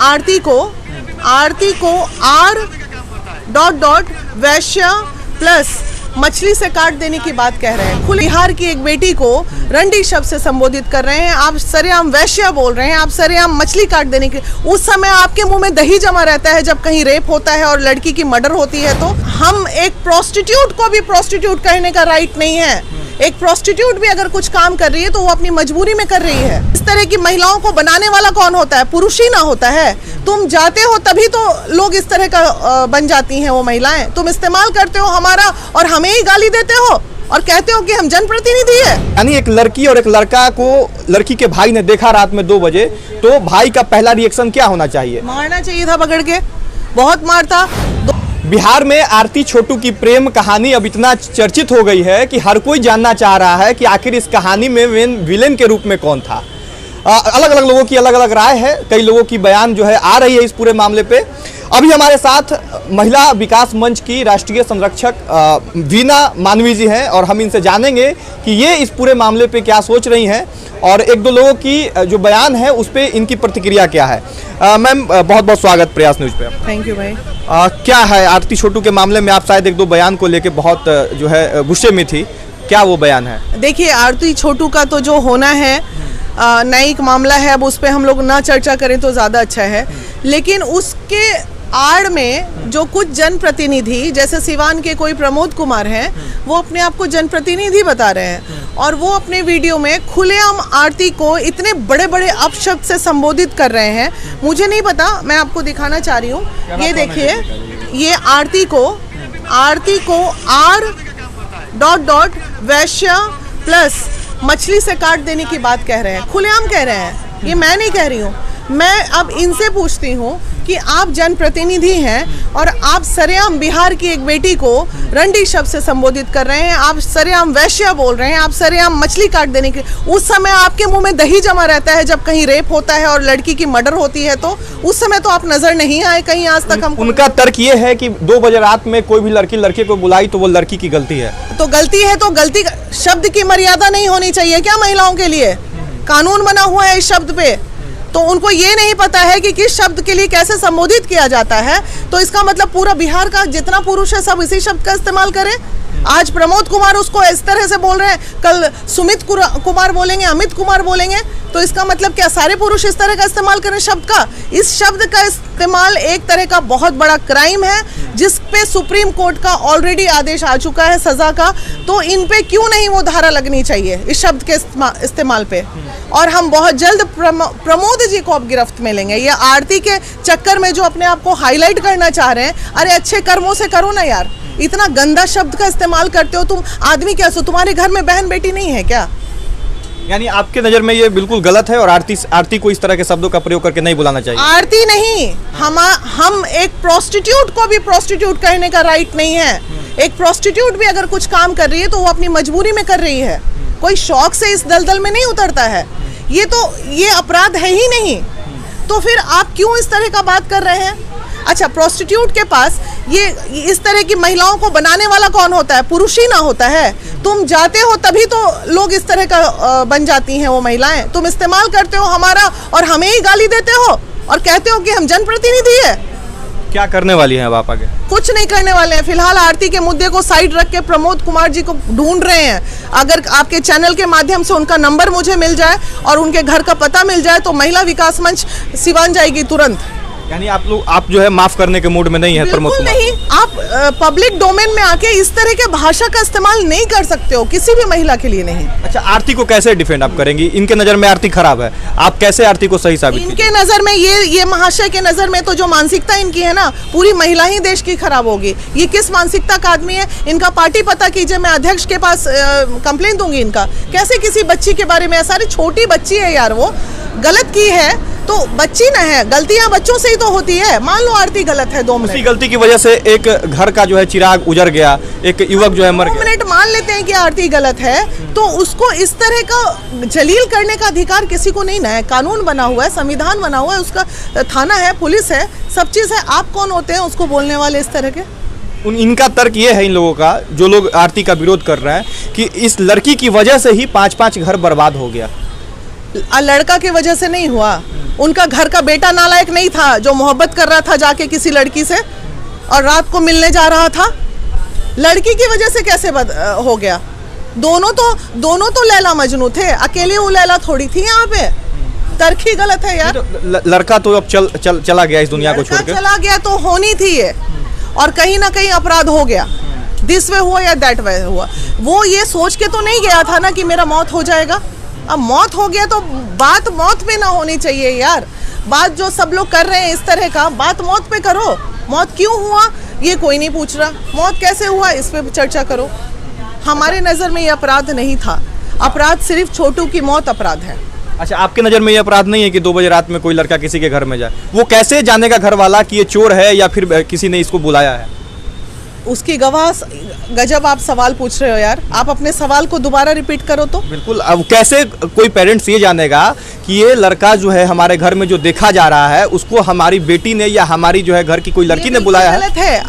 आरती को R.वैश्य प्लस मछली से काट देने की बात कह रहे हैं। खुले बिहार की एक बेटी को रंडी शब्द से संबोधित कर रहे हैं। आप सरेआम वैश्य बोल रहे हैं, आप सरेआम मछली काट देने के। उस समय आपके मुंह में दही जमा रहता है जब कहीं रेप होता है और लड़की की मर्डर होती है। तो हम एक प्रोस्टिट्यूट को भी प्रोस्टिट्यूट कहने का राइट नहीं है। एक प्रोस्टिट्यूट भी अगर कुछ काम कर रही है तो वो अपनी मजबूरी में कर रही है। इस तरह की महिलाओं को बनाने वाला कौन होता है? पुरुष ही ना होता है। तुम जाते हो तभी तो लोग इस तरह का बन जाती हैं वो महिलाएं। तुम इस्तेमाल करते हो हमारा और हमें ही गाली देते हो और कहते हो कि हम जनप्रतिनिधि है। यानी एक लड़की और एक लड़का को लड़की के भाई ने देखा रात में 2 बजे, तो भाई का पहला रिएक्शन क्या होना चाहिए? मारना चाहिए था पकड़ के, बहुत मारता। बिहार में आरती छोटू की प्रेम कहानी अब इतना चर्चित हो गई है कि हर कोई जानना चाह रहा है कि आखिर इस कहानी में विलेन के रूप में कौन था। अलग अलग लोगों की अलग अलग राय है, कई लोगों की बयान जो है आ रही है इस पूरे मामले पे। अभी हमारे साथ महिला विकास मंच की राष्ट्रीय संरक्षक वीना मानवी जी हैं और हम इनसे जानेंगे कि ये इस पूरे मामले पे क्या सोच रही हैं और 1-2 लोगों की जो बयान है उस पे इनकी प्रतिक्रिया क्या है। मैम, बहुत बहुत स्वागत प्रयास न्यूज पे। थैंक यू भाई। क्या है आरती छोटू के मामले में? आप शायद 1-2 बयान को लेके बहुत जो है गुस्से में थी, क्या वो बयान है? देखिए, आरती छोटू का तो जो होना है न्यायिक मामला है, अब उस पर हम लोग ना चर्चा करें तो ज़्यादा अच्छा है। लेकिन उसके आड़ में जो कुछ जनप्रतिनिधि, जैसे सिवान के कोई प्रमोद कुमार हैं, वो अपने आप को जनप्रतिनिधि बता रहे हैं और वो अपने वीडियो में खुलेआम आरती को इतने बड़े बड़े अपशब्द से संबोधित कर रहे हैं। मुझे नहीं पता, मैं आपको दिखाना चाह रही हूँ। ये देखिए, ये आरती को R.वैश्य प्लस मछली से काट देने की बात कह रहे हैं, खुलेआम कह रहे हैं। ये मैं नहीं कह रही हूँ। मैं अब इनसे पूछती हूँ कि आप जनप्रतिनिधि हैं और आप सरेआम बिहार की एक बेटी को रंडी शब्द से संबोधित कर रहे हैं, आप सरेआम वैश्य बोल रहे हैं, आप सरेआम मछली काट देने के। उस समय आपके मुंह में दही जमा रहता है जब कहीं रेप होता है और लड़की की मर्डर होती है। तो उस समय तो आप नजर नहीं आए कहीं आज तक। हम उनका तर्क ये है कि 2 बजे रात में कोई भी लड़की को बुलाई तो वो लड़की की गलती है। तो गलती है तो गलती, शब्द की मर्यादा नहीं होनी चाहिए क्या महिलाओं के लिए? कानून बना हुआ है इस शब्द पे, तो उनको ये नहीं पता है कि किस शब्द के लिए कैसे संबोधित किया जाता है। तो इसका मतलब पूरा बिहार का जितना पुरुष है सब इसी शब्द का इस्तेमाल करें। आज प्रमोद कुमार उसको इस तरह से बोल रहे हैं, कल सुमित कुमार बोलेंगे, अमित कुमार बोलेंगे। तो इसका मतलब क्या सारे पुरुष इस तरह का इस्तेमाल करें शब्द का? इस शब्द का इस्तेमाल एक तरह का बहुत बड़ा क्राइम है जिस पे सुप्रीम कोर्ट का ऑलरेडी आदेश आ चुका है सजा का। तो इन पे क्यों नहीं वो धारा लगनी चाहिए इस शब्द के इस्तेमाल पे? और हम बहुत जल्द प्रमोद जी को अब गिरफ्त में लेंगे। ये आरती के चक्कर में जो अपने आप को हाईलाइट करना चाह रहे हैं, अरे अच्छे कर्मों से करो ना यार। इतना गंदा शब्द का इस्तेमाल करते हो तुम। आदमी क्या सो, तुम्हारे घर में बहन बेटी नहीं है क्या? यानी आपके नजर में ये बिल्कुल गलत है और आरती को इस तरह के शब्दों का प्रयोग करके नहीं बुलाना चाहिए। आरती नहीं, हम एक प्रोस्टिट्यूट को भी प्रोस्टिट्यूट कहने का राइट नहीं है। एक प्रोस्टिट्यूट भी अगर कुछ काम कर रही है तो वो अपनी मजबूरी में कर रही है, कोई शौक से इस दलदल में नहीं उतरता है। ये अपराध है ही नहीं। तो फिर आप क्यों इस तरह का बात कर रहे हैं? अच्छा, प्रोस्टिट्यूट के पास ये इस तरह की महिलाओं को बनाने वाला कौन होता है? पुरुष ही ना होता है। तुम जाते हो तभी तो लोग इस तरह का बन जाती हैं वो महिलाएं। तुम इस्तेमाल करते हो हमारा और हमें ही गाली देते हो और कहते हो कि हम जनप्रतिनिधि है। क्या करने वाली हैं अब आप आगे? कुछ नहीं करने वाले हैं। फिलहाल आरती के मुद्दे को साइड रख के प्रमोद कुमार जी को ढूंढ रहे हैं। अगर आपके चैनल के माध्यम से उनका नंबर मुझे मिल जाए और उनके घर का पता मिल जाए तो महिला विकास मंच सिवान जाएगी तुरंत। यानी आप जो है माफ करने के मूड में नहीं है प्रमोद कुमार? नहीं, आप पब्लिक डोमेन में आके इस तरह के भाषा का इस्तेमाल नहीं कर सकते हो, किसी भी महिला के लिए नहीं। अच्छा, आरती को कैसे डिफेंड आप करेंगी? इनके नजर में आरती खराब है, आप कैसे आरती को सही साबित? इनके नजर में ये महाशय के नजर में तो जो मानसिकता इनकी है ना, पूरी महिला ही देश की खराब होगी। ये किस मानसिकता का आदमी है? इनका पार्टी पता कीजिए, मैं अध्यक्ष के पास कंप्लेन दूंगी इनका। कैसे किसी बच्ची के बारे में, सारी छोटी बच्ची है यार, वो गलत की है तो बच्ची ना है, गलतियां बच्चों से ही तो होती है। मान लो आरती गलत है, 2 मिनट, उसी गलती की वजह से एक घर का जो है चिराग उजड़ गया, एक युवक जो है मर गया। 2 मिनट मान लेते हैं कि आरती गलत है, तो उसको इस तरह का जलील करने का अधिकार किसी को नहीं ना है। कानून बना हुआ है, संविधान बना हुआ है, उसका थाना है, पुलिस है, सब चीज है। आप कौन होते हैं उसको बोलने वाले इस तरह के? इनका तर्क ये है, इन लोगों का, जो लोग आरती का विरोध कर रहे हैं, कि इस लड़की की वजह से ही 5-5 घर बर्बाद हो गया। लड़का की वजह से नहीं हुआ, उनका घर का बेटा नालायक नहीं था जो मोहब्बत कर रहा था जाके किसी लड़की से और रात को मिलने जा रहा था? लड़की की वजह से कैसे हो गया? दोनों तो लैला मजनू थे, अकेले वो लैला थोड़ी थी यहाँ पे। तर्क ही गलत है यार। लड़का तो अब चला गया इस दुनिया को छोड़ के। चला गया तो होनी थी ये, और कहीं ना कहीं अपराध हो गया, दिस वे हुआ या दैट वे हुआ। वो ये सोच के तो नहीं गया था ना कि मेरा मौत हो जाएगा। अब मौत हो गया तो बात मौत पे ना होनी चाहिए यार। बात जो सब लोग कर रहे हैं इस तरह का, बात मौत पे करो। मौत क्यों हुआ ये कोई नहीं पूछ रहा, मौत कैसे हुआ इस पे चर्चा करो। हमारे नज़र में ये अपराध नहीं था। अपराध सिर्फ छोटू की मौत अपराध है। अच्छा, आपके नज़र में ये अपराध नहीं है कि 2 बजे रात में कोई लड़का किसी के घर में जाए? वो कैसे जानेगा घर वाला कि ये चोर है या फिर किसी ने इसको बुलाया है? उसकी गवाह। गजब आप सवाल पूछ रहे हो यार, आप अपने सवाल को दोबारा रिपीट करो तो। बिल्कुल। अब कैसे कोई पेरेंट्स ये जानेगा कि ये लड़का जो है हमारे घर में जो देखा जा रहा है उसको हमारी बेटी ने या हमारी जो है घर की कोई लड़की ने बुलाया है? गलत है।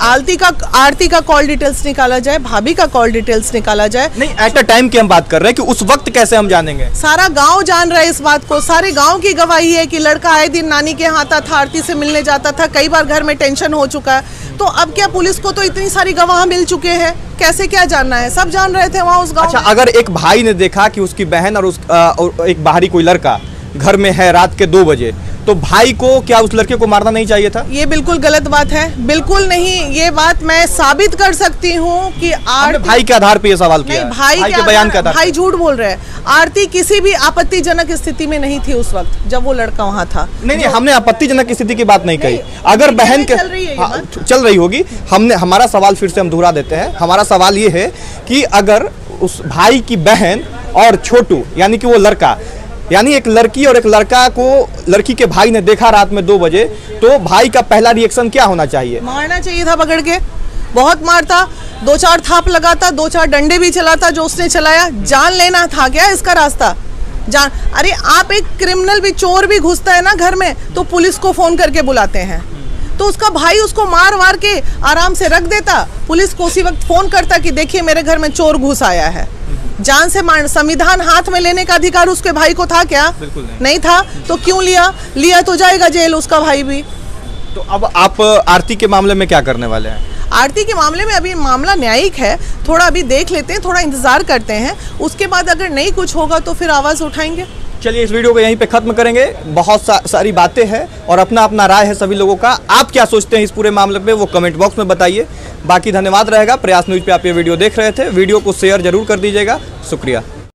आरती का कॉल डिटेल्स निकाला जाए, भाभी का कॉल डिटेल्स निकाला जाए। नहीं, एट अ टाइम की हम बात कर रहे हैं कि उस वक्त कैसे हम जानेंगे? सारा गांव जान रहा है इस बात को, सारे गांव की गवाही है कि लड़का आए दिन नानी के यहाँ आता था, आरती से मिलने जाता था, कई बार घर में टेंशन हो चुका है। तो अब क्या पुलिस को तो इतनी सारी गवाह मिल चुके हैं, कैसे क्या जानना है? सब जान रहे थे वहाँ उस गांव। अच्छा, अगर एक भाई ने देखा कि उसकी बहन और एक बाहरी कोई लड़का घर में है रात के 2 बजे, तो भाई को क्या उस लड़के को मारना नहीं चाहिए था? ये बिल्कुल गलत बात है, बिल्कुल नहीं। ये बात मैं साबित कर सकती हूँ कि भाई के आधार पे ये सवाल किया है। भाई के बयान के आधार। भाई झूठ बोल रहे हैं। आरती किसी भी आपत्तिजनक स्थिति में नहीं थी उस वक्त जब वो लड़का वहाँ था। नहीं, हमने आपत्तिजनक स्थिति की बात नहीं कही। अगर बहन के चल रही होगी, हमारा सवाल फिर से हम दोहरा देते हैं। हमारा सवाल ये है कि अगर उस भाई की बहन और छोटू यानी कि वो लड़का, यानी एक लड़की और एक लड़का को लड़की के भाई ने देखा रात में 2 बजे, तो भाई का पहला रिएक्शन क्या होना चाहिए? मारना चाहिए था पकड़ के, बहुत मारता, 2-4 थाप लगाता, 2-4 डंडे भी चलाता जो उसने चलाया। जान लेना था क्या इसका रास्ता? जान, अरे आप एक क्रिमिनल भी, चोर भी घुसता है ना घर में तो पुलिस को फोन करके बुलाते हैं, तो उसका भाई उसको मार के आराम से रख देता, पुलिस को उसी वक्त फोन करता कि देखिए मेरे घर में चोर घुस आया है। जान से मार, संविधान हाथ में लेने का अधिकार उसके भाई को था क्या? बिल्कुल नहीं था। तो क्यों लिया तो जाएगा जेल उसका भाई भी। तो अब आप आरती के मामले में क्या करने वाले हैं? आरती के मामले में अभी मामला न्यायिक है, थोड़ा अभी देख लेते हैं, थोड़ा इंतजार करते हैं, उसके बाद अगर नहीं कुछ होगा तो फिर आवाज़ उठाएंगे। चलिए, इस वीडियो को यहीं पे खत्म करेंगे। बहुत सारी बातें हैं और अपना राय है सभी लोगों का। आप क्या सोचते हैं इस पूरे मामले पे वो कमेंट बॉक्स में बताइए। बाकी धन्यवाद रहेगा। प्रयास न्यूज़ पे आप ये वीडियो देख रहे थे। वीडियो को शेयर जरूर कर दीजिएगा। शुक्रिया।